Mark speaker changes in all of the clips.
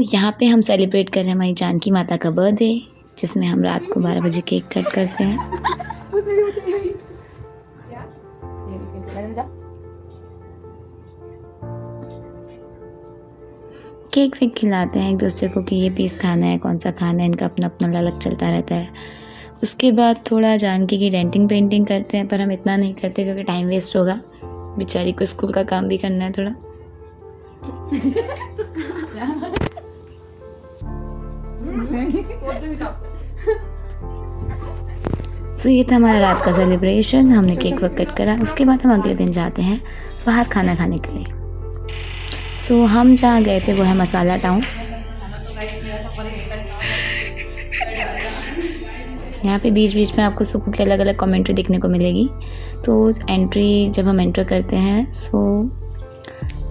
Speaker 1: यहाँ पे हम सेलिब्रेट कर रहे हैं हमारी जानकी माता का बर्थडे, जिसमें हम रात को 12 बजे केक कट करते हैं। केक वेक खिलाते हैं एक दूसरे को कि ये पीस खाना है, कौन सा खाना है, इनका अपना अपना अलग चलता रहता है। उसके बाद थोड़ा जानकी की डेंटिंग पेंटिंग करते हैं, पर हम इतना नहीं करते क्योंकि टाइम वेस्ट होगा, बेचारी को स्कूल का काम भी करना है थोड़ा। ये था हमारा रात का सेलिब्रेशन। हमने केक वक कट करा। उसके बाद हम अगले दिन जाते हैं बाहर खाना खाने के लिए। हम जहाँ गए थे वो है मसाला टाउन। यहाँ पे बीच बीच में आपको सुकू की अलग अलग कमेंट्री देखने को मिलेगी। तो एंट्री जब हम एंटर करते हैं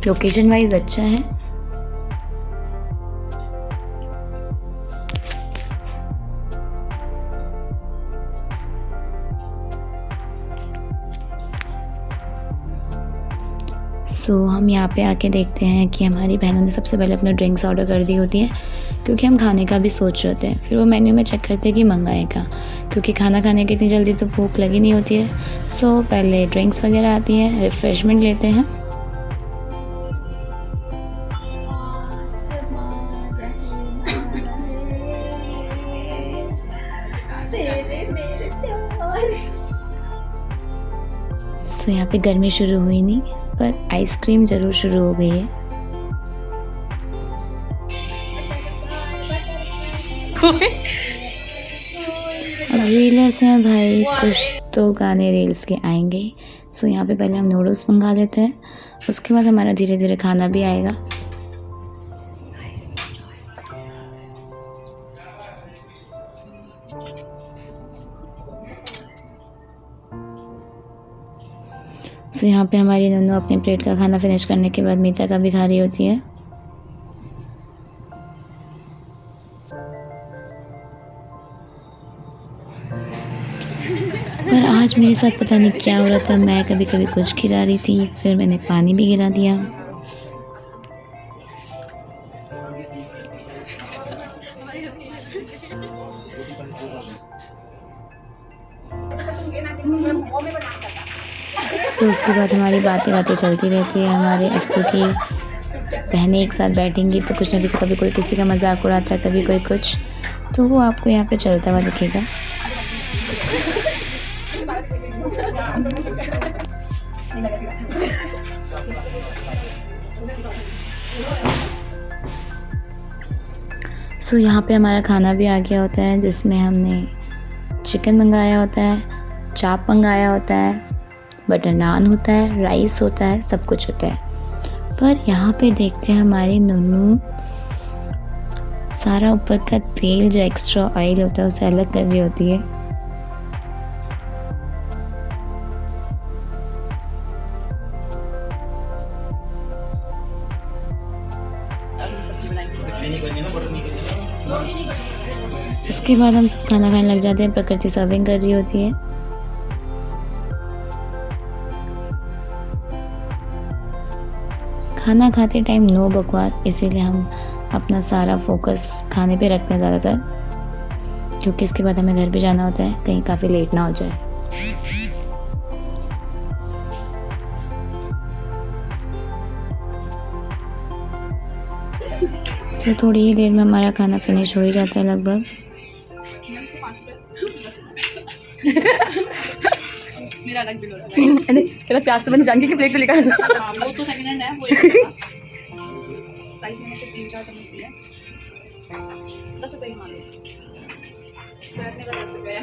Speaker 1: लोकेशन वाइज अच्छा है। हम यहाँ पे आके देखते हैं कि हमारी बहनों ने सबसे पहले अपने ड्रिंक्स ऑर्डर कर दी होती हैं, क्योंकि हम खाने का भी सोच रहे होते हैं। फिर वो मेन्यू में चेक करते हैं कि मंगाए का, क्योंकि खाना खाने की इतनी जल्दी तो भूख लगी नहीं होती है। पहले ड्रिंक्स वगैरह आती हैं, रिफ़्रेशमेंट लेते हैं। यहाँ पे गर्मी शुरू हुई नहीं, पर आइसक्रीम ज़रूर शुरू हो गई है। अब रीलर्स हैं भाई, कुछ तो गाने रील्स के आएंगे। यहाँ पे पहले हम नूडल्स मंगा लेते हैं, उसके बाद हमारा धीरे धीरे खाना भी आएगा। यहाँ पे हमारी नन्नू अपनी प्लेट का खाना फिनिश करने के बाद मीता का भी खा रही होती है। पर आज मेरे साथ पता नहीं क्या हो रहा था, मैं कभी कभी कुछ गिरा रही थी, फिर मैंने पानी भी गिरा दिया। उसके बाद हमारी बातें चलती रहती है। हमारे अप्पू की बहनें एक साथ बैठेंगी तो कुछ ना कुछ, कभी कोई किसी का मजाक उड़ाता है, कभी कोई कुछ, तो वो आपको यहाँ पे चलता हुआ दिखेगा। यहाँ पे हमारा खाना भी आ गया होता है, जिसमें हमने चिकन मंगाया होता है, चाप मंगाया होता है, बटर नान होता है, राइस होता है, सब कुछ होता है। पर यहाँ पे देखते हैं हमारी नन्नू सारा ऊपर का तेल, जो एक्स्ट्रा ऑयल होता है, उसे अलग कर रही होती है। उसके बाद हम सब खाना खाने लग जाते हैं। प्रकृति सर्विंग कर रही होती है। खाना खाते टाइम नो बकवास, इसीलिए हम अपना सारा फोकस खाने पे रखते हैं ज़्यादातर, क्योंकि इसके बाद हमें घर भी जाना होता है, कहीं काफ़ी लेट ना हो जाए। थोड़ी ही देर में हमारा खाना फिनिश हो ही जाता है लगभग।
Speaker 2: मेरा अलग बिल हो रहा है। तेरा प्याज तो मैंने जानकी की प्लेट से निकाल दिया। वो तो सेकंड हैंड है, वो प्राइस मैंने से 3-4 चम्मच दिया। 10 रुपए की मान लो। बैठने का 10 रुपए है।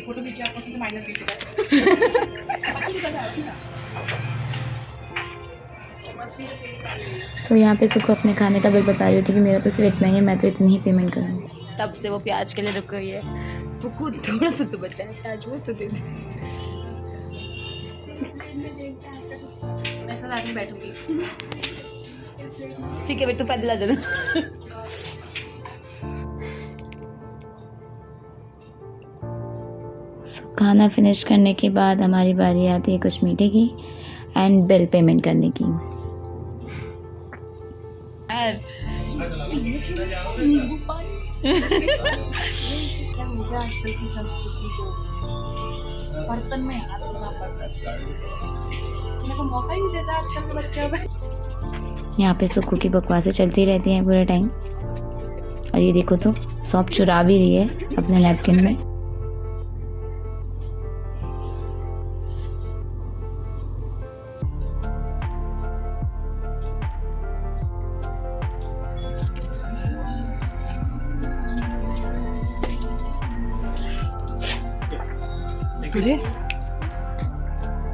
Speaker 2: फोटो खींचे आपको तो -20
Speaker 1: रुपए। यहाँ पे सुखो अपने खाने का बिल बता रही होती कि मेरा तो सिर्फ इतना ही है, मैं तो इतनी ही पेमेंट करूँगी।
Speaker 2: तब से वो प्याज के लिए रुक गई है। फुकू थोड़ा सा तो बचा है प्याज, वो तो दे दे। मैं साथ में बैठूंगी। ठीक है, बेटा पैदल आ जाना।
Speaker 1: खाना फिनिश करने के बाद हमारी बारी आती है कुछ मीठे की एंड बिल पेमेंट करने की।
Speaker 2: नींबू पानी क्या हो गया आजकल की संस्कृति को, बर्तन में हाथ धोना पड़ता है, मेरे को मौका ही नहीं देता आजकल के बच्चों में।
Speaker 1: यहाँ पे सुक्कू की बकवासें चलती रहती हैं पूरे टाइम। और ये देखो तो सौंप चुरा भी रही है अपने नैपकिन में।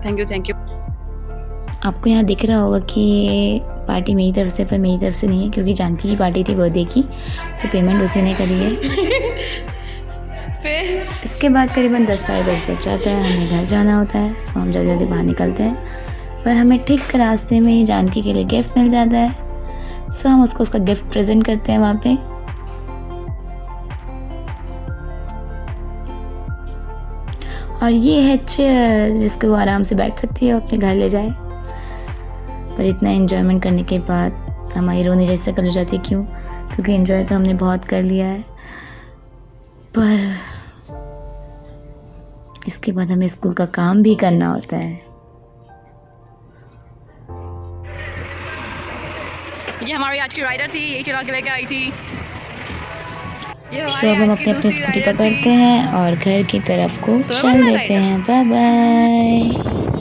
Speaker 2: Thank you.
Speaker 1: आपको यहाँ दिख रहा होगा कि ये पार्टी मेरी तरफ से, पर मेरी तरफ से नहीं है क्योंकि जानकी की पार्टी थी बर्थडे की, सो पेमेंट उसी ने करी है।
Speaker 2: फिर
Speaker 1: इसके बाद करीबन 10 साढ़े 10 बज जाता है, हमें घर जाना होता है, सो हम जल्दी जल्दी बाहर निकलते हैं। पर हमें ठीक रास्ते में ही जानकी के लिए गिफ्ट मिल जाता है, सो हम उसको उसका गिफ्ट प्रेजेंट करते हैं वहाँ पे। और ये है चेयर जिसको वो आराम से बैठ सकती है, अपने घर ले जाए। पर इतना एंजॉयमेंट करने के बाद हमारी रोने जैसे शक्ल हो जाती है। क्यों? क्योंकि एंजॉय तो हमने बहुत कर लिया है, पर इसके बाद हमें स्कूल का काम भी करना होता है।
Speaker 2: ये हमारी आज की राइडर थी, यही चला के लेके आई थी।
Speaker 1: सो अब हम अपनी अपनी स्कूटी पकड़ते हैं और घर की तरफ को चल देते हैं। Bye bye.